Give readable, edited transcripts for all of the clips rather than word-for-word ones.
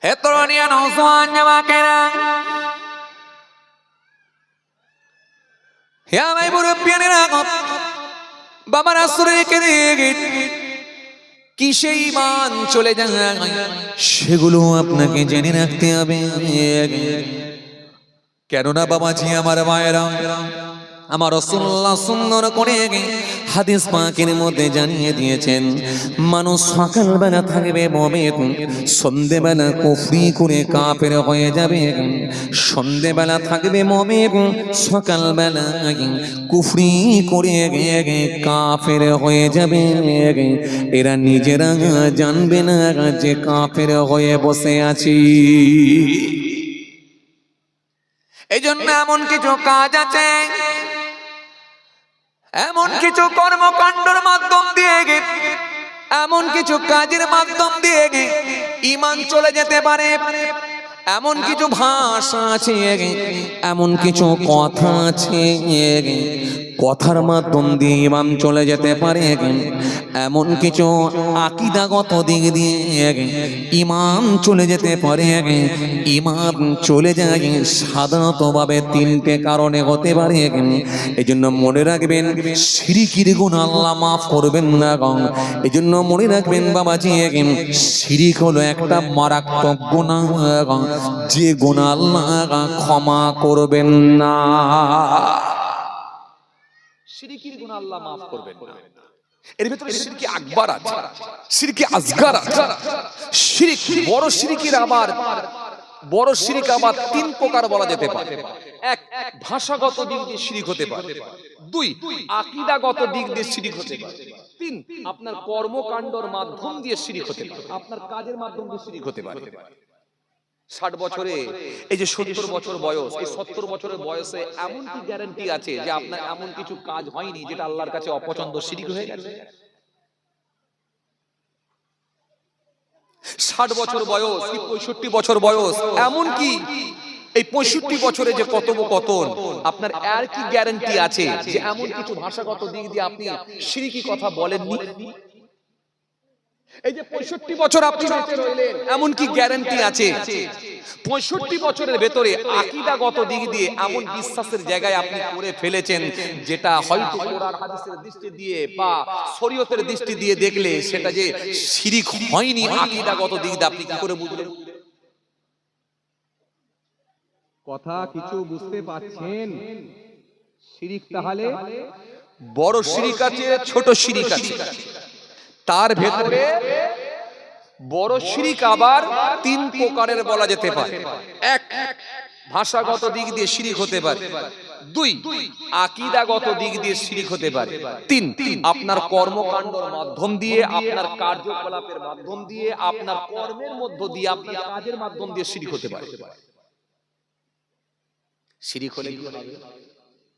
হে তরুণিয়া নওজোয়ান জামাকেরা, হে আমার মুরব্বিয়ানেরা, বাবার আসরেকে দিয়ে কি সেই ঈমান চলে যায়, সেগুলো আপনাকে জেনে রাখতে হবে। কেননা বাবাজি, আমার মায়েরা, আমার রাসূলুল্লাহ সুন্দর করে হাদিস পাকের মধ্যে জানিয়ে দিয়েছেন, মানুষ সকালবেলা থাকবে মুমিন, সন্ধ্যেবেলা কুফরি করে কাফের হয়ে যাবে। সন্ধ্যেবেলা থাকবে মুমিন, সকালবেলা কুফরি করে কাফের হয়ে যাবে। এরা নিজেরা জানবে না যে কাফের হয়ে বসে আছি। এই জন্য এমন কিছু কাজ আছে, এমন কিছু কর্মকাণ্ডের মাধ্যম দিয়ে, এমন কিছু কাজের মাধ্যম দিয়ে ঈমান চলে যেতে পারে। এমন কিছু ভাষা আছে, এমন কিছু কথা আছে, কথার মাধ্যম দিয়ে ঈমান চলে যেতে পারে। এমন কিছু আকীদাগত দিক দিয়ে ঈমান চলে যেতে পারে। ঈমান চলে যায় সাধারণতভাবে তিনটে কারণে হতে পারে। এই জন্য মনে রাখবেন, শিরকির গুনাহ আল্লাহ মাফ করবেন না। এই জন্য মনে রাখবেন বাবাজি, শিরক হলো একটা মারাত্মক গুনাহ, যে গুনাহ আল্লাহ ক্ষমা করবেন না। শিরকির গুনাহ আল্লাহ মাফ করবেন না। এর ভিতরে শিরকি আকবার আছে, শিরকি আসগার আছে। শিরক বড় শিরকের আবার বড় শিরক আবার তিন প্রকার বলা যেতে পারে। এক, ভাষাগত দিক দিয়ে শিরক হতে পারে। দুই, আকীদাগত দিক দিয়ে শিরক হতে পারে। তিন, আপনার কর্মকাণ্ডের মাধ্যম দিয়ে শিরক হতে পারে, আপনার কাজের মাধ্যম দিয়ে শিরক হতে পারে। 60 বছরে, এই যে 70 বছর বয়স, এই 70 বছরের বয়সে এমন কি গ্যারান্টি আছে যে আপনার এমন কিছু কাজ হয়নি যেটা আল্লাহর কাছে অপছন্দ, শিরক হয়ে গেছে? 60 বছর বয়স কি 65 বছর বয়স, এমন কি এই 65 বছরে যে কথোপকথন, আপনার আর কি গ্যারান্টি আছে যে এমন কিছু ভাষাগত দিক দিয়ে আপনি শিরকি কথা বলেননি? এই যে 65 বছর আপনি বেঁচে রইলেন, এমন কি গ্যারান্টি আছে 65 বছরের ভেতরে আকীদাগত দিক দিয়ে এমন বিশ্বাসের জায়গায় আপনি করে ফেলেছেন যেটা হয়তো কোরআন হাদিসের দৃষ্টি দিয়ে বা শরীয়তের দৃষ্টি দিয়ে দেখলে সেটা যে শিরক হয়নি, আকীদাগত দিক দিয়ে আপনি কি করে বুঝলেন? কথা কিছু বুঝতে পারছেন? শিরক তাহলে বড় শিরক আছে, ছোট শিরক আছে। তার ভেতরে বড় শিরক আবার তিন প্রকারের বলা যেতে পারে। এক, ভাষাগত দিক দিয়ে শিরক হতে পারে। দুই, আকীদাগত দিক দিয়ে শিরক হতে পারে। তিন, আপনার কর্মকাণ্ডের মাধ্যম দিয়ে, আপনার কার্যকলাপের মাধ্যম দিয়ে, আপনার কর্মের মধ্য দিয়ে, আপনার কাজের মাধ্যম দিয়ে শিরক হতে পারে। শিরক হলে কি হবে?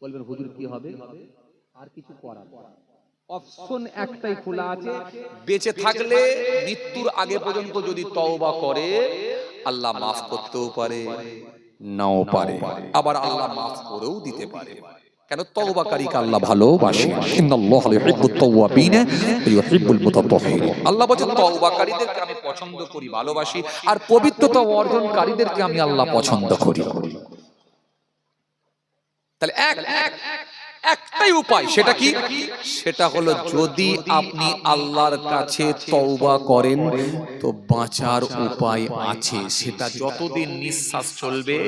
বলবেন হুজুর কি হবে? আর কিছু করার অপশন একটাই খোলা আছে, বেঁচে থাকলে মৃত্যুর আগে পর্যন্ত যদি তওবা করে আল্লাহ মাফ করতেও পারে, নাও পারে, আবার আল্লাহ মাফ করেও দিতে পারে। কেন? তওবাকারীকে আল্লাহ ভালোবাসে। ইন্নাল্লাহা ইউহিব্বুত তাওয়াবিনা ওয়া ইউহিব্বুল মুতাতাহহিরিন। আল্লাহ বলেন তওবাকারীদেরকে আমি পছন্দ করি, ভালোবাসি, আর পবিত্রতা অর্জনকারীদেরকে আমি আল্লাহ পছন্দ করি। তাহলে একটাই উপায়, সেটা কি? সেটা হলো যদি আপনি আল্লাহর কাছে তওবা করেন তো বাঁচার উপায় আছে। সেটা যতদিন নিঃশ্বাস চলবে,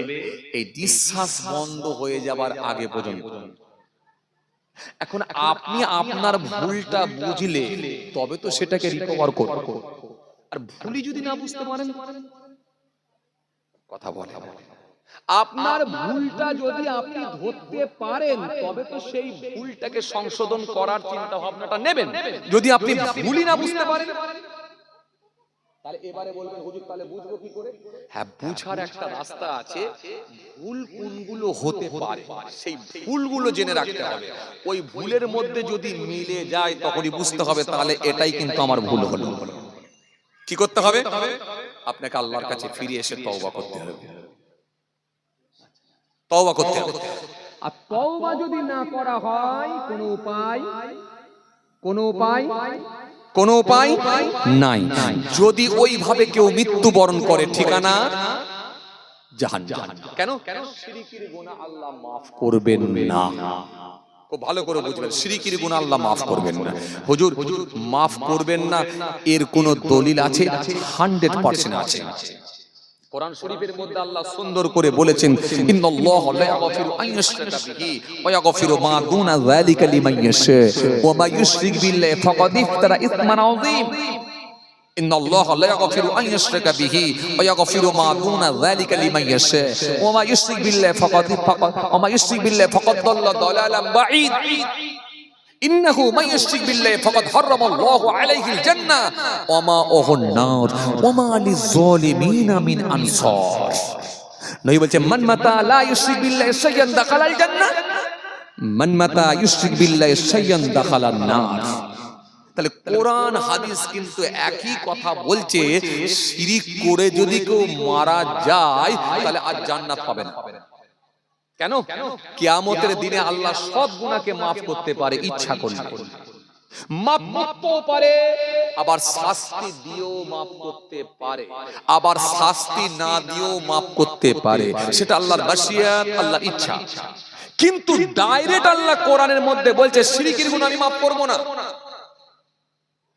এই নিঃশ্বাস বন্ধ হয়ে যাবার আগে পর্যন্ত। এখন আপনি আপনার ভুলটা বুঝলে তবে তো সেটাকে রিকভার করবেন। আর ভুলই যদি না বুঝতে পারেন, কথা বলে আপনার ভুলটা যদি আপনি ধরতে পারেন তবে তো সেই ভুলটাকে সংশোধন করার চিন্তা ভাবনাটা নেবেন। যদি আপনি ভুলই না বুঝতে পারেন, তাহলে এবারে বলবেন হুজুর তাহলে বুঝবো কি করে? হ্যাঁ, বুঝার একটা রাস্তা আছে। ভুল কোনগুলো হতে পারে সেই ভুলগুলো জেনে রাখতে হবে। ওই ভুলের মধ্যে যদি মিলে যায় তখনই বুঝতে হবে তাহলে এটাই কিন্তু আমার ভুল হলো। কি করতে হবে? আপনাকে আল্লাহর কাছে ফিরে এসে তওবা করতে হবে। তওবা করতে হবে। আর তওবা যদি না করা হয়, কোনো উপায় কোনো উপায় নাই। যদি ওইভাবে কেউ মৃত্যুবরণ করে ঠিকানা জাহান্নাম। কেন? শিরকির গুনাহ আল্লাহ মাফ করবেন না। খুব ভালো করে বুঝবেন, শিরকির গুনাহ আল্লাহ মাফ করবেন না। হুজুর মাফ করবেন না এর কোন দলিল আছে? 100% আছে। কোরআন শরীফের মধ্যে আল্লাহ সুন্দর করে বলেছেন, ইন্নাল্লাহা লা ইয়াগফিরু আন ইউশরাকা বিহি ওয়া ইয়াগফিরু মা দুনা যালিকা লিমান ইয়াশা ওয়া মা ইউশরিক বিল্লাহি ফাকাদ ইফতারা ইসমান আযীম। ইন্নাল্লাহা লা ইয়াগফিরু আন ইউশরাকা বিহি ওয়া ইয়াগফিরু মা দুনা যালিকা লিমান ইয়াশা ওয়া মা ইউশরিক বিল্লাহি ফাকাদ দাল্লা দালালান বাঈদ। ইন্নাহু মান ইউশরিক বিল্লাহি ফাকাদ হারামাল্লাহু আলাইহিল জান্নাহ ওয়া মা'উহুন নার ওয়া মা লিয-যালিমিনা মিন আনসার। নবী বলেন, মান মাতা লা ইউশরিক বিল্লাহি শাইয়ান দাখালাল জান্নাহ, মান মাতা ইউশরিক বিল্লাহি শাইয়ান দাখালান নার। তাহলে কোরআন হাদিস কিন্তু একই কথা বলছে, শিরিক করে যদি কেউ মারা যায় তাহলে আর জান্নাত পাবে না। কেন? কিয়ামতের দিনে আল্লাহ সব গুনাহকে মাফ করতে পারে ইচ্ছা করলে। মাফ করতেও পারে, আবার শাস্তি দিয়েও মাফ করতে পারে, আবার শাস্তি না দিয়েও মাফ করতে পারে। সেটা আল্লাহর মাশিয়াত, আল্লাহর ইচ্ছা। কিন্তু ডাইরেক্ট আল্লাহ কোরআনের মধ্যে বলছে শিরকের গুনাহ আমি মাফ করব না।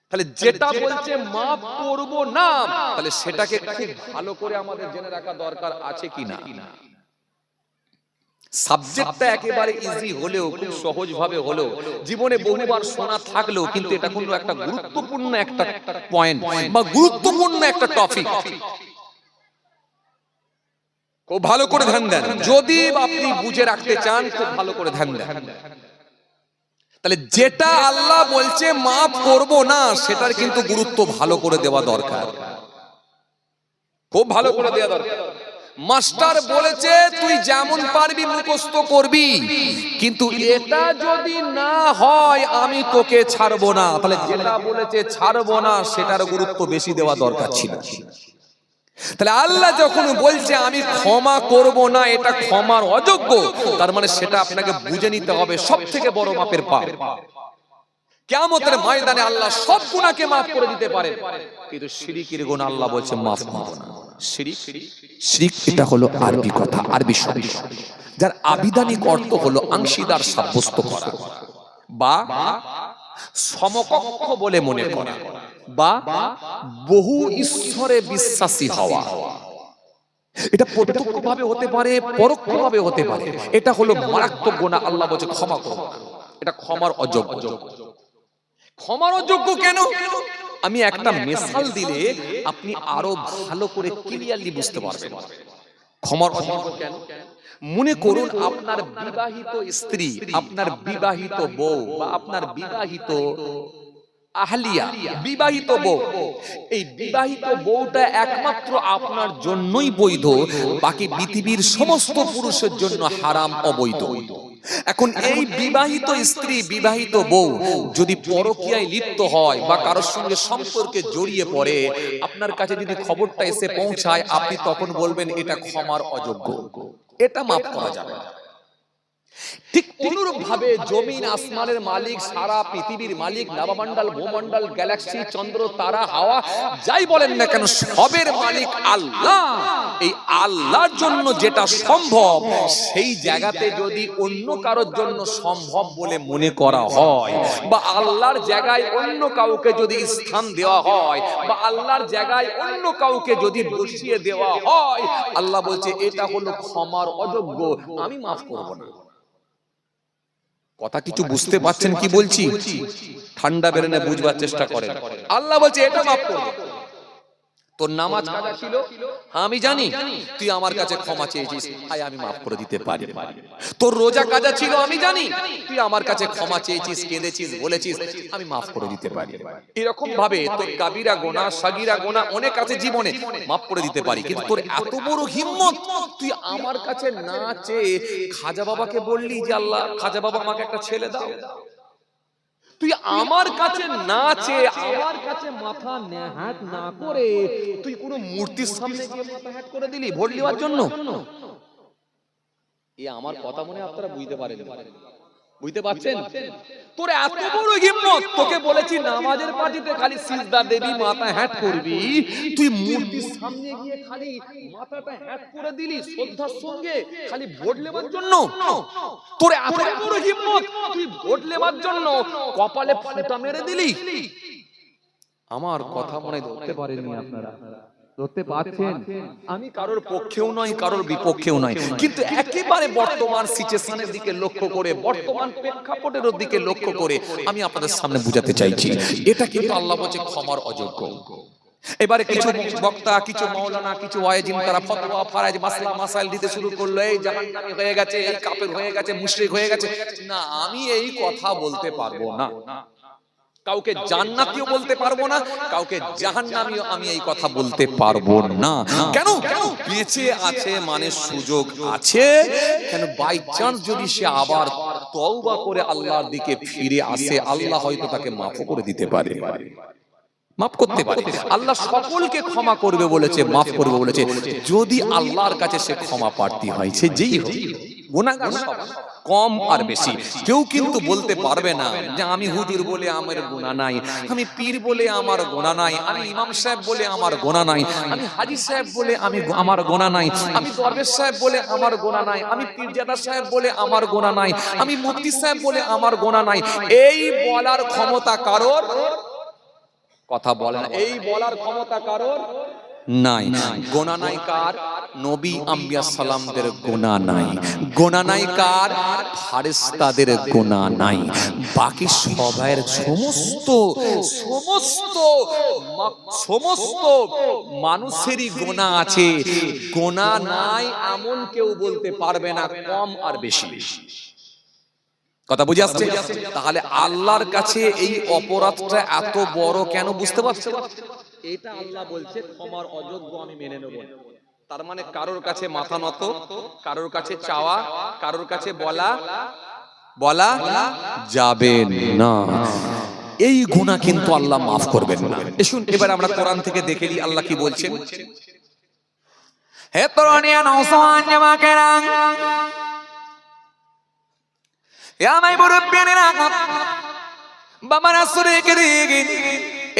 তাহলে যেটা বলছে মাফ করব না, তাহলে সেটাকে খুব ভালো করে আমাদের জেনে রাখা দরকার আছে কিনা। সাবজেক্টটা একেবারে ইজি হলেও, খুব সহজ ভাবে হলেও, জীবনে বহুবার শোনা থাকলেও, কিন্তু এটা কোনো একটা গুরুত্বপূর্ণ একটা পয়েন্ট বা গুরুত্বপূর্ণ একটা টপিক। খুব ভালো করে ধ্যান দেন, যদি আপনি বুঝে রাখতে চান খুব ভালো করে ধ্যান দেন। তাহলে যেটা আল্লাহ বলছে মাফ করব না, সেটার কিন্তু গুরুত্ব ভালো করে দেওয়া দরকার, খুব ভালো করে দেওয়া দরকার। মাস্টার বলেছে তুই যেমন পারবি মুখস্থ করবি, কিন্তু এটা যদি না হয় আমি তোকে ছাড়বো না। তাহলে যেটা বলেছে ছাড়বো না, সেটার গুরুত্ব বেশি দেওয়া দরকার ছিল। তাহলে আল্লাহ যখন বলছে আমি ক্ষমা করব না, এটা ক্ষমার অযোগ্য, তার মানে সেটা আপনাকে বুঝে নিতে হবে সব থেকে বড় মাপের পাপ। কিয়ামতের ময়দানে আল্লাহ সব গুনাহকে মাফ করে দিতে পারে, কিন্তু শিরকের গুনাহ আল্লাহ বলছে মাফ করব না। শিরক এটা হলো আরবি কথা, আরবি শব্দ, যার আবিধানিক অর্থ হলো অংশীদার সাব্যস্ত করা বা সমকক্ষ বলে মনে করা বা বহু ঈশ্বরে বিশ্বাসী হওয়া। এটা প্রত্যক্ষভাবে হতে পারে, পরোক্ষভাবে হতে পারে। এটা হলো মারাত্মক গুনাহ, আল্লাহ বলছে ক্ষমা করব না, এটা ক্ষমার অযোগ্য। ক্ষমার অযোগ্য কেন? আমি একটা মিসাল দিলে আপনি আরো ভালো করে ক্লিয়ারলি বুঝতে পারবেন ক্ষমার অযোগ্য কেন। মনে করুন আপনার বিবাহিত স্ত্রী, আপনার বিবাহিত বউ বা আপনার বিবাহিত আহলিয়া, বিবাহিত বউ, এই বিবাহিত বউটা একমাত্র আপনার জন্যই বৈধ, বাকি পৃথিবীর সমস্ত পুরুষের জন্য হারাম, অবৈধ। এখন এই বিবাহিত স্ত্রী, বিবাহিত বউ যদি পরকীয়ায় লিপ্ত হয় বা কারোর সঙ্গে সম্পর্কে জড়িয়ে পড়ে, আপনার কাছে যদি খবরটা এসে পৌঁছায়, আপনি তখন বলবেন এটা ক্ষমার অযোগ্য, এটা মাফ করা যাবে না। ঠিক অনুরূপ ভাবে জমিন আসমানের মালিক, সারা পৃথিবীর মালিক, নবমণ্ডল, ভূমণ্ডল, গ্যালাক্সি, চন্দ্র, তারা, হাওয়া, যাই বলেন না কেন, সবের মালিক আল্লাহ। এই আল্লাহর জন্য যেটা সম্ভব, সেই জায়গাতে যদি অন্য কারোর জন্য সম্ভব বলে মনে করা হয়, বা আল্লাহর জায়গায় অন্য কাউকে যদি স্থান দেওয়া হয়, বা আল্লাহর জায়গায় অন্য কাউকে যদি বসিয়ে দেওয়া হয়, আল্লাহ বলছে এটা হলো ক্ষমার অযোগ্য, আমি মাফ করব না। কথা কিছু বুঝতে পারছেন কি বলছি? ঠান্ডা বেরেনে বুঝবার চেষ্টা করেন। আল্লাহ বলছে এটা মাফ করব। তোর নামাজ কাজা ছিল, আমি জানি, তুই আমার কাছে ক্ষমা চেয়েছিস, আয় আমি মাফ করে দিতে পারি। তোর রোজা কাজা ছিল, আমি জানি, তুই আমার কাছে ক্ষমা চেয়েছিস, কেঁদেছিস, বলেছিস, আমি মাফ করে দিতে পারি। এরকম ভাবে তোর কাবিরা গুনাহ, সাগীরা গুনাহ অনেক আছে জীবনে, মাফ করে দিতে পারি। কিন্তু তোর এত বড় হিম্মত, তুই আমার কাছে না চেয়ে খাজা বাবাকে বললি যে আল্লাহ, খাজা বাবা আমাকে একটা ছেলে দাও। তুই আমার কাছে না চেয়ে, আমার কাছে মাথা নেহাত না করে, তুই কোনো মূর্তির সামনে গিয়ে মাথা হ্যাট করে দিলি ভোট নেওয়ার জন্য। এই আমার কথা মনে আপনারা বুঝতে পারেন। বুঝতে পারছেন? তোর এত বড় হিম্মত, তোকে বলেছি নামাজের পার্টিতে খালি সিজদা দেবি, মাথা হ্যাট করবি, তুই মূর্তির সামনে গিয়ে খালি মাথাটা হ্যাট করে দিলি শ্রদ্ধার সঙ্গে, খালি ভোট নেবার জন্য। তোর এত বড় হিম্মত, তুই ভোট নেবার জন্য কপালে ফুটা মেরে দিলি। আমার কথা মনে ধরতে পারেননি আপনারা? ধরতে পারছেন? আমি কারোর পক্ষেও নয়, কারোর বিপক্ষেও নয়, কিন্তু একেবারে বর্তমান সিচুয়েশনের দিকে লক্ষ্য করে, বর্তমান প্রেক্ষাপটের দিকে লক্ষ্য করে আমি আপনাদের সামনে বুঝাতে চাইছি, এটা কিন্তু আল্লাহ বলছে ক্ষমার অযোগ্য। এবারে কিছু বক্তা, কিছু মাওলানা, কিছু ওয়াইজিন তারা ফতোয়া ফারাজ মাসলা মাসাইল দিতে শুরু করলো, এই জাহান্নামী হয়ে গেছে, এই কাফের হয়ে গেছে, মুশরিক হয়ে গেছে। না, আমি এই কথা বলতে পারবো না। কাউকে জান্নাতীও বলতে পারবো না, কাউকে জাহান্নামীও আমি এই কথা বলতে পারবো না। কেন? বেঁচে আছে মানে সুযোগ আছে। কেন? বাই চান্স যদি সে আবার তওবা করে আল্লাহর দিকে ফিরে আসে, আল্লাহ হয়তো তাকে মাফ করে দিতে পারে, মাফ করতে পারে। আল্লাহ সকলকে ক্ষমা করবে বলেছে, মাফ করবে বলেছে, যদি আল্লাহর কাছে সে ক্ষমা প্রার্থী হয়। সে যেই হোক, গুনাহগার সব, কম আর বেশি। কেউ কিন্তু বলতে পারবে না যে আমি হুজুর বলে আমার গুনাহ নাই, আমি পীর বলে আমার গুনাহ নাই, আমি ইমাম সাহেব বলে আমার গুনাহ নাই, আমি হাজী সাহেব বলে আমার গুনাহ নাই, আমি দরবেশ সাহেব বলে আমার গুনাহ নাই, আমি পীরজাদা সাহেব বলে আমার গুনাহ নাই, আমি মুফতি সাহেব বলে আমার গুনাহ নাই। এই বলার ক্ষমতা কারোর, কথা বলে না, এই বলার ক্ষমতা কারোর নাই। গোনা নাই কার? নবী আম্বিয়া সালামদের গোনা নাই। গোনা নাই কার? ফারেশতাদের গোনা নাই। বাকি সবাইয়ের সমস্ত সমস্ত সমস্ত মানুষেরই গোনা আছে। গোনা নাই এমন কেউ বলতে পারবে না, কম আর বেশি। কথা বুঝে আসছে? তাহলে আল্লাহর কাছে এই অপরাধটা এত বড় কেন? বুঝতে পারছো? এটা আল্লাহ বলছে ক্ষমার অযোগ্য, আমি মেনে নেব। তার মানে কারোর কাছে মাথা নত, কারোর কাছে চাওয়া, কারোর কাছে বলা যাবে না। এই গুনাহ কিন্তু আল্লাহ মাফ করবেন না। শুন, এবার আমরা কোরআন থেকে দেখে নিই আল্লাহ কি বলছেন। হে তরুণিয়া নওজওয়ান জামাকেরা, আমায় মুরব্বিয়ানেরা, বাবারা, সুরে কে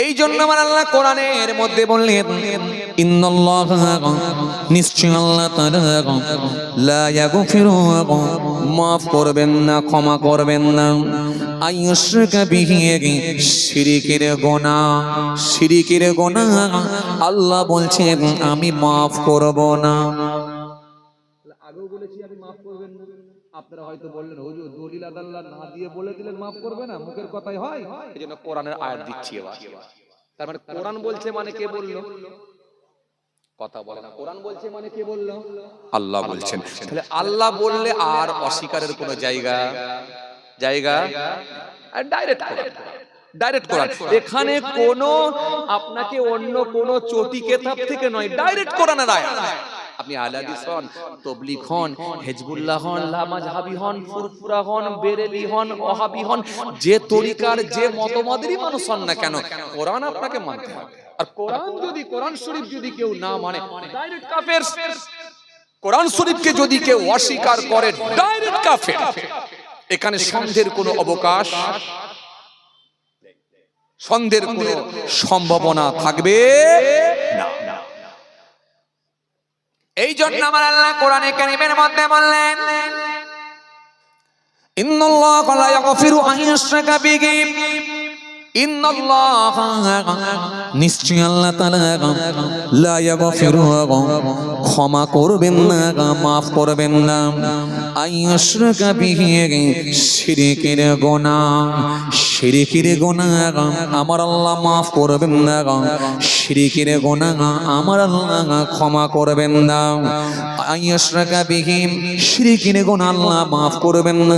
এই জন্য আমার আল্লাহ কোরআনের মধ্যে বললেন, ইন্নাল্লাহা, নিশ্চয় আল্লাহ তাআলা লা ইয়াগফিরু, মাফ করবেন না, ক্ষমা করবেন না, আইয়ুশরিকা বিহি, শিরকের গুনাহ, শিরকের গুনাহ আল্লাহ বলছেন আমি মাফ করব না। আগেও বলেছি আমি মাফ করবেন না। আপনারা হয়তো বললেন হুজুর দলিল আদাল্লাহ না দিয়ে বলে দিলেন মাফ করবে না, মুখের কথাই হয়, এজন্য কোরআনের আয়াত দিচ্ছি। এবার তার মানে কোরআন বলছে মানে কে বলল? কথা বলে না। কোরআন বলছে মানে কে বলল? আল্লাহ বলছেন। তাহলে আল্লাহ বললে আর অস্বীকারের কোনো জায়গা আর ডাইরেক্ট কোরআন। এখানে কোনো আপনাকে অন্য কোনো চটি কেতাব থেকে নয়, ডাইরেক্ট কোরআনের আয়াত। আপনি আলাদিস হন, তবলিগ হন, হেজবুল্লাহ হন, লামাজহাবি হন, ফুরফুরা হন, বেরেলি হন, ওহাবি হন, যে তরিকার যে মতবাদেরই মানুষ হন না কেন, কোরআন আপনাকে মানতে হবে। আর কোরআন শরীফ যদি কেউ না মানে, ডাইরেক্ট কাফের। কোরআন শরীফকে যদি কেউ অস্বীকার করে, ডাইরেক্ট কাফের। এখানে সন্দেহের কোনো অবকাশ, সন্দেহের কোনো সম্ভাবনা থাকবে না। এই জন্য আমার আল্লাহ কোরআনে কারীমের মধ্যে বললেন, ইন্নাল্লাহা লা ইয়াগফিরু আন ইউশরাকা বিহি, ইন্নাল্লাহা, নিশ্চয় আল্লাহ তাআলা লা ইয়াগফিরু, ক্ষমা করবেন না, মাফ করবেন না, আন ইউশরাকা বিহি, শিরকের গুনাহ, শিরকের গুনাহ আমার আল্লাহ মাফ করবেন না, শিরকের গুনাহ আমার আল্লাহ ক্ষমা করবেন না, আন ইউশরাকা বিহি, শিরকের গুনাহ আল্লাহ মাফ করবেন না,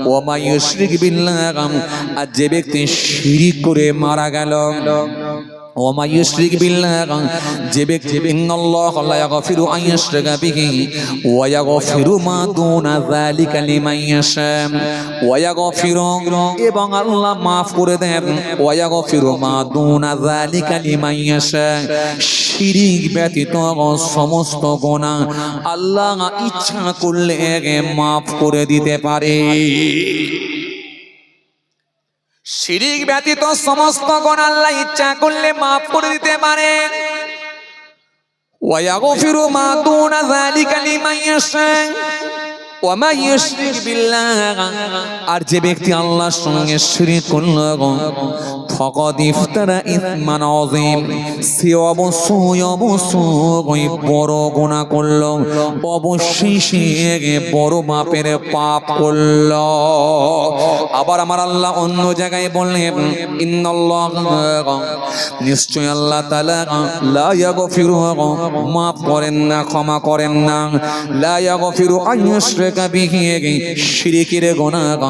ওয়া মা ইউশরিক বিল্লাহ, আর যে ব্যক্তি শিরক করে মারা গেল, ওমা ইউশরিক বিল্লাহ, যে ব্যক্তি ইন্নাল্লাহা লা ইয়াগফিরু আন ইউশরাকা বিহি ওয়া ইয়াগফিরু মা দুনা যালিকা লিমান ইয়াশা, ওয়া ইয়াগফিরু, এবং আল্লাহ মাফ করে দেন, ওয়া ইয়াগফিরু মা দুনা যালিকা লিমান ইয়াশা, শিরক ব্যতীত সমস্ত গুনাহ আল্লাহ ইচ্ছা করলে মাফ করে দিতে পারে। শিরক ব্যতীত সমস্ত গুনাহ আল্লাহ ইচ্ছা করলে মাফ করে দিতে পারেন। ওয়া ইয়াগফিরু মা দুনা যালিকা লিমান ইয়াশা ওয়া মা ইউশরিক বিল্লাহ, আর যে ব্যক্তি আল্লাহর সঙ্গে শিরক করল ফাকাদ ইফতারা ইসমান আযীম, সে অবশ্যই বড় গুনাহ করল, অবশ্যই সে বড় মাপের পাপ করল। আবার আমার আল্লাহ অন্য জায়গায় বললেন ইন্নাল্লাহ, নিশ্চয় আল্লাহ তাআলা লা ইয়াগফিরু, মাফ করেন না, ক্ষমা করেন না, লা ইয়াগফিরু আন ইউশরাকা বিহি, শিরকের গুনাহ,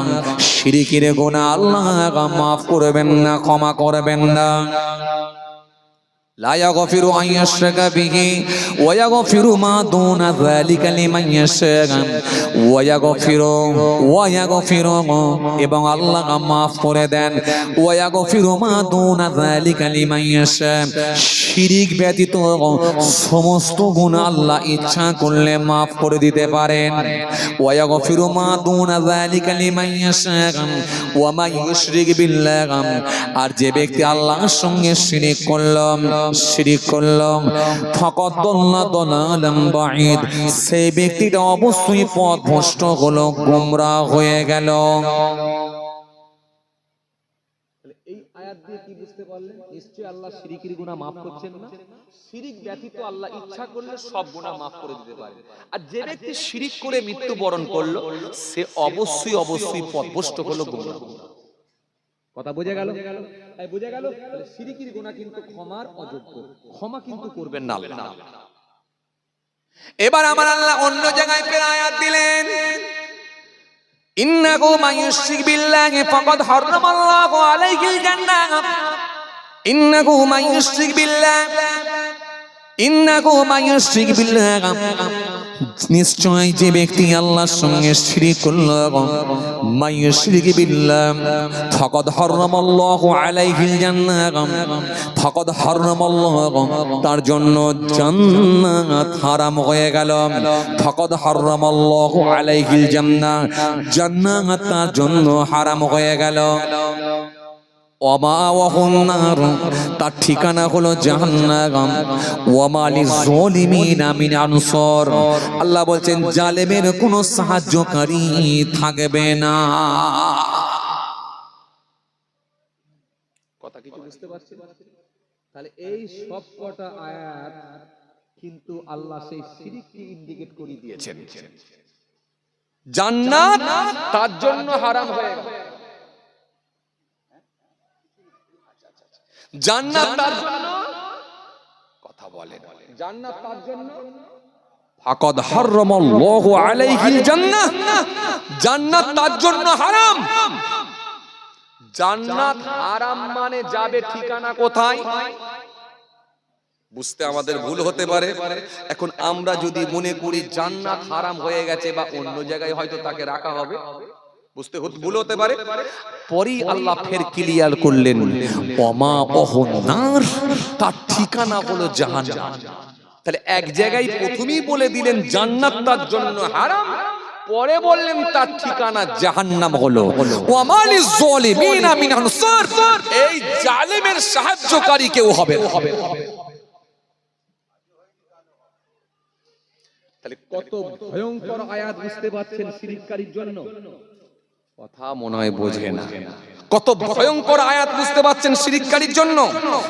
শিরকের গুনাহ আল্লাহ মাফ করবেন না, ক্ষমা করবেন না। লা ইয়াগফিরু আন ইউশরাকা বিহি ওয়া ইয়াগফিরু মা দুনা যালিকা লিমান ইয়াশা, ওয়া ইয়াগফিরু, এবং আল্লাহ মাফ করে দেন, ওয়া ইয়াগফিরু মা দুনা যালিকা লিমান ইয়াশা, শিরক ব্যতীত সমস্ত গুনাহ আল্লাহ ইচ্ছা করলে মাফ করে দিতে পারেন। ওয়া ইয়াগফিরু মা দুনা যালিকা লিমান ইয়াশা ওয়া মা ইউশরিক বিল্লাহ, আর যে ব্যক্তি আল্লাহর সঙ্গে শিরক করল ফাকাদ দাল্লা দালালান বাঈদ, সেই ব্যক্তিটা অবশ্যই পথভ্রষ্ট হলো, গোমরাহ হয়ে গেল। এই আয়াত দিয়ে কি বুঝতে পারলেন? নিশ্চয়ই আল্লাহ শিরকের গুনাহ maaf করছেন না, শিরক ব্যতীত আল্লাহ ইচ্ছা করলে সব গুনাহ maaf করে দিতে পারেন। আর যে ব্যক্তি শিরক করে মৃত্যুবরণ করলো সে অবশ্যই পথভ্রষ্ট হলো, গোমরাহ। কথা বোঝা গেল? বোঝা গেল? তাহলে শিরকের গুনাহ কিন্তু ক্ষমার অযোগ্য, ক্ষমা কিন্তু করবেন না আল্লাহ। এবার আমার আল্লাহ অন্য জায়গায় ফের আয়াত দিলেন ইন্নাহু মান ইউশরিক বিল্লাহি ফাকাদ হারামাল্লাহু আলাইহিল জান্নাহ, ইন্নাহু মান ইউশরিক বিল্লাহ, নিশ্চয় যে ব্যক্তি আল্লাহর সঙ্গে শিরক করল, মান ইউশরিক বিল্লাহ ফাকাদ হারামাল্লাহু আলাইহিল জান্নাহ, ফাকাদ হারামাল্লাহু, তার জন্য জান্নাত হারাম হয়ে গেল, ফাকাদ হারামাল্লাহু আলাইহিল জান্নাহ, জান্নাত তার জন্য হারাম হয়ে গেল। তার ঠিকানা হলো জাহান্নাম। ওয়া মা লিয-যালিমিনা মিন আনসার, আল্লাহ বলছেন জালেমের কোনো সাহায্যকারী থাকবে না। কথা কিছু বুঝতে পারছেন? তাহলে এই সব কটা আয়াত কিন্তু আল্লাহ সেই শিরককে ইন্ডিকেট করে দিয়েছেন। জান্নাত তার জন্য হারাম হয়ে গেল, জান্নাত তার জন্য, কথা বলেন, জান্নাত তার জন্য ফাকাদ হারামাল্লাহু আলাইহিল জান্নাহ, জান্নাত তার জন্য হারাম। জান্নাত হারাম মানে যাবে ঠিকানা কোথায়? বুঝতে আমাদের ভুল হতে পারে। এখন আমরা যদি মনে করি জান্নাত হারাম হয়ে গেছে বা অন্য জায়গায় হয়তো তাকে রাখা হবে, বুঝতে ভুল হতে পারে। পরেই আল্লাহ ফের ক্লিয়ার করলেন ওমা ওহনার, তার ঠিকানা হলো জাহান্নাম। তাহলে এক জায়গায় প্রথমেই বলে দিলেন জান্নাত তার জন্য হারাম, পরে বললেন তার ঠিকানা জাহান্নাম হলো। ওয়া মা লিয-যালিমিনা মিন আনসার, এই জালেমের সাহায্যকারী কেউ হবে না। তাহলে কত ভয়ঙ্কর আয়াত বুঝতে পারছেন শিরককারীর জন্য? কথা মনে হয় বোঝে না। কত ভয়ঙ্কর আয়াত বুঝতে পারছেন শিরককারীর জন্য?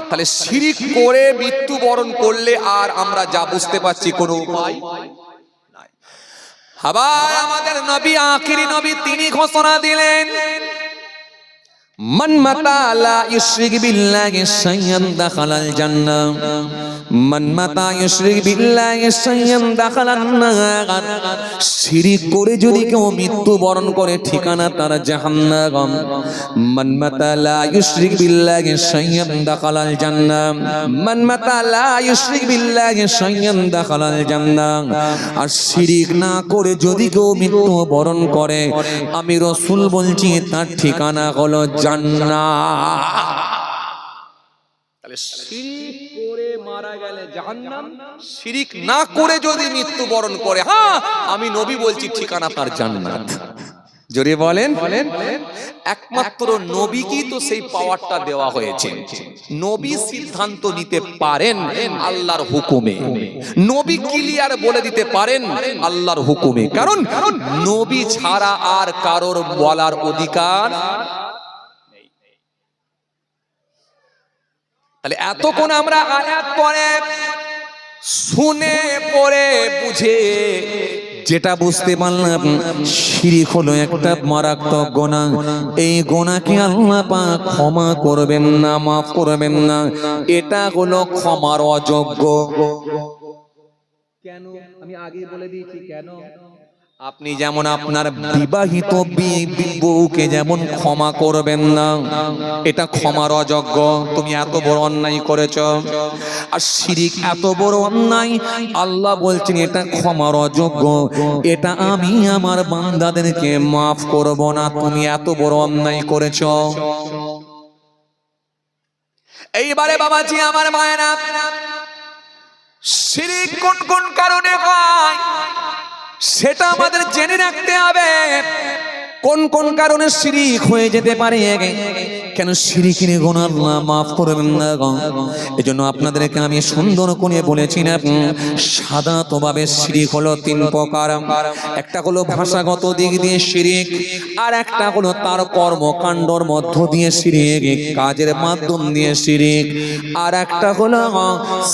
তাহলে শিরক করে মৃত্যুবরণ করলে আর আমরা যা বুঝতে পারছি কোনো উপায় নাই। আবার আমাদের নবী, আখিরি নবী, তিনি ঘোষণা দিলেন মান মাতা লা ইউশরিক বিল্লাহি শাইয়ান দাখালাল জান্নাহ মান মাতা ইউশরিক বিল্লাহি শাইয়ান দাখালান নার শিরক করে যদি কেউ মৃত্যুবরণ করে ঠিকানা তার জাহান্নাম মান মাতা লা ইউশরিক বিল্লাহি শাইয়ান দাখালাল জান্নাহ মান মাতা লা ইউশরিক বিল্লাহি শাইয়ান দাখালাল জান্নাহ আর শিরক না করে যদি কেউ মৃত্যুবরণ করে আমি রাসূল বলছি তার ঠিকানা হলো জান্নাত। তাহলে শিরক করে মারা গেলে জাহান্নাম, শিরক না করে যদি মৃত্যুবরণ করে হ্যাঁ আমি নবী বলছি ঠিকানা তার জান্নাত। জোরে বলেন। একমাত্র নবীকেই তো সেই পাওয়ারটা দেওয়া হয়েছে। নবী সিদ্ধান্ত নিতে পারেন আল্লাহর হুকুমে, নবী ক্লিয়ার বলে দিতে পারেন আল্লাহর হুকুমে, কারণ নবী ছাড়া আর কারোর বলার অধিকার। তাহলে এতক্ষণ আমরা আয়াত পড়ে শুনে পড়ে বুঝে যেটা বুঝতে পারলাম শিরক হলো একটা মারাত্মক গুনাহ। এই গুনাহকে আল্লাহ পাক ক্ষমা করবেন না, মাফ করবেন না। এটা হলো ক্ষমার অযোগ্য। কেন আমি আগে বলে দিয়েছি কেন। আপনি যেমন আপনার বিবাহিত বউকে যেমন ক্ষমা করবেন না, এটা ক্ষমার অযোগ্য। তুমি এত বড় অন্যায় করেছো, আর শিরক এত বড় অন্যায়, আল্লাহ বলছেন এটা ক্ষমার অযোগ্য, এটা আমি আমার বান্দাদেরকে মাফ করব না। তুমি এত বড় অন্যায় করেছো। এইবারে বাবাজি আমার মায়েরা, শিরক কোন কোন কারণে হয় সেটা আমাদের জেনে রাখতে হবে। কোন কোন কারণে শিরক হয়ে যেতে পারে, কেন শিরকের গুনাহ আল্লাহ মাফ করবেন না। এজন্য আপনাদেরকে আমি সুন্দর করে বলেছি না, সাধারণভাবে শিরক হলো তিন প্রকার। একটা হলো ভাষাগত দিক দিয়ে শিরক, আর একটা হলো তার কর্মকাণ্ডর মধ্য দিয়ে শিরক, কাজের মাধ্যম দিয়ে শিরক, আর একটা হলো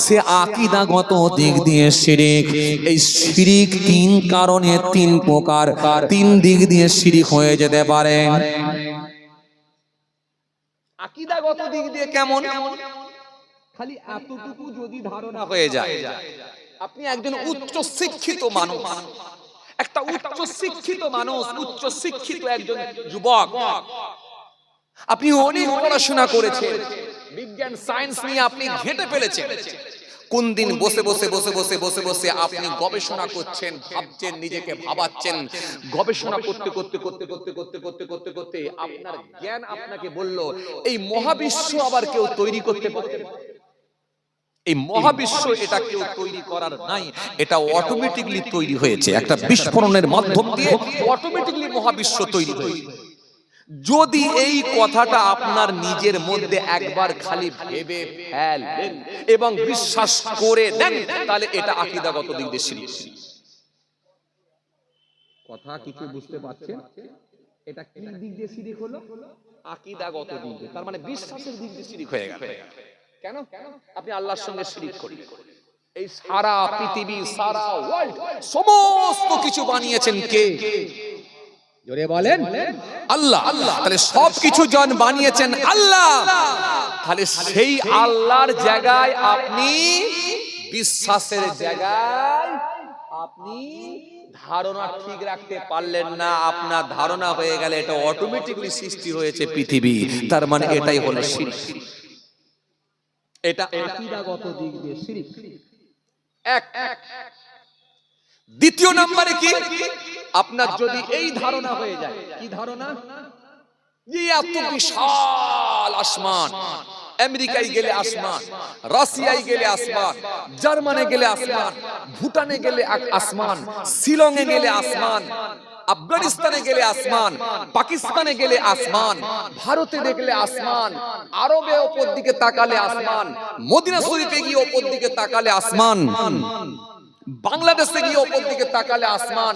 সে আকীদাগত দিক দিয়ে শিরক। এই শিরক তিন কারণে, তিন প্রকার, তিন দিক দিয়ে শিরক হয়ে যেতে পারে। আকীদাগত দিক দিয়ে কেমন? খালি এতটুকু যদি ধারণা হয়ে যায়, আপনি একজন উচ্চ শিক্ষিত মানুষ, একটা উচ্চ শিক্ষিত মানুষ, উচ্চ শিক্ষিত একজন যুবক, আপনি অনেক পড়াশোনা করেছেন, বিজ্ঞান সায়েন্স নিয়ে আপনি ঘেঁটে ফেলেছেন। কোন দিন বসে বসে বসে বসে বসে বসে আপনি গবেষণা করছেন, ভাবছেন, নিজেকে ভাবাচ্ছেন। গবেষণা করতে করতে করতে করতে করতে করতে করতে করতে আপনার জ্ঞান আপনাকে বলল এই মহাবিশ্ব আবার কেউ তৈরি করতে পারে। এই মহাবিশ্ব এটা কেউ তৈরি করার নাই, এটা অটোমেটিকলি তৈরি হয়েছে। একটা বিস্ফোরণের মাধ্যম দিয়ে অটোমেটিকলি মহাবিশ্ব তৈরি হয়েছে। যদি এই কথাটা আপনার নিজের মধ্যে একবার খালি ভেবে ফেলেন এবং বিশ্বাস করে দেন, তাহলে এটা আকীদাগত দিক দিয়ে শিরক। কথা কিছু বুঝতে পারছেন? এটা কি দিক দিয়ে শিরক হলো? আকীদাগত দিক দিয়ে, তার মানে বিশ্বাসের দিক দিয়ে শিরক হয়ে গেল। কেন? আপনি আল্লাহর সঙ্গে শিরক করেন। এই সারা পৃথিবী, সারা ওয়ার্ল্ড, সমস্ত কিছু বানিয়েছেন কে? জোরে বলেন আল্লাহ। তাহলে সবকিছু জন বানিয়েছেন আল্লাহ। তাহলে সেই আল্লাহর জায়গায় আপনি বিশ্বাসের জায়গায় আপনি ধারণা ঠিক রাখতে পারলেন না। আপনার ধারণা হয়ে গেলে এটা অটোমেটিকলি সৃষ্টি হয়েছে পৃথিবী, তার মানে এটাই হলো শিরক। এটা আকীদাগত দিক দিয়ে শিরক। এক। দ্বিতীয় নম্বরে কি? আপনার যদি এই ধারণা হয়ে যায়, কি ধারণা? যে এত বিশাল আসমান, আমেরিকায় গেলে আসমান, রাশিয়ায় গেলে আসমান, জার্মানে গেলে আসমান, ভুটানে গেলে আসমান, শিলংয়ে গেলে আসমান, আফগানিস্তানে গেলে আসমান, পাকিস্তানে গেলে আসমান, ভারতে দেখলে আসমান, আরবে ওপর দিকে তাকালে আসমান, মদিনা শরীফে গিয়ে ওপর দিকে তাকালে আসমান, বাংলাদেশে গিয়ে ওপর দিকে তাকালে আসমান,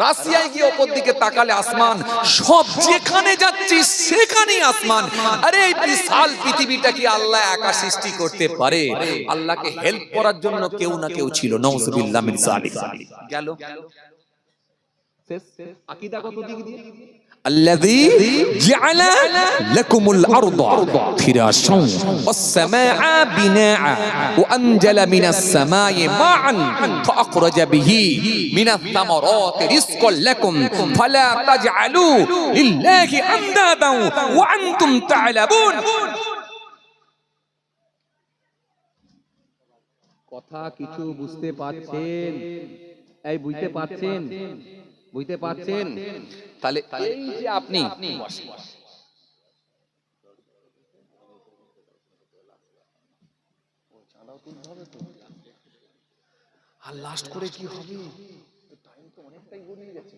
রাশিয়ায় গিয়ে ওপর দিকে তাকালে আসমান, সব যেখানে যাচ্ছি সেখানেই আসমান। আরে এই বিশাল পৃথিবীটা কি আল্লাহ একা সৃষ্টি করতে পারে? আল্লাহকে হেল্প করার জন্য কেউ না কেউ ছিল। নাউযুবিল্লাহ মিন যালিক। গেল আকীদাগত দিক দিয়ে। الذي جعل لكم الأرض فراشا والسماء بناء وأنزل من السماء ماء فأخرج به من الثمرات رزقا لكم فلا تجعلوا لله أندادا وأنتم تعلمون কথা কিছু বুঝতে পারছেন? এই বুঝতে পারছেন? বুঝতে পারছেন? তাহলে এই যে আপনি আর লাস্ট করে কি হবে? টাইম তো অনেকটাই গড়িয়ে গেছে।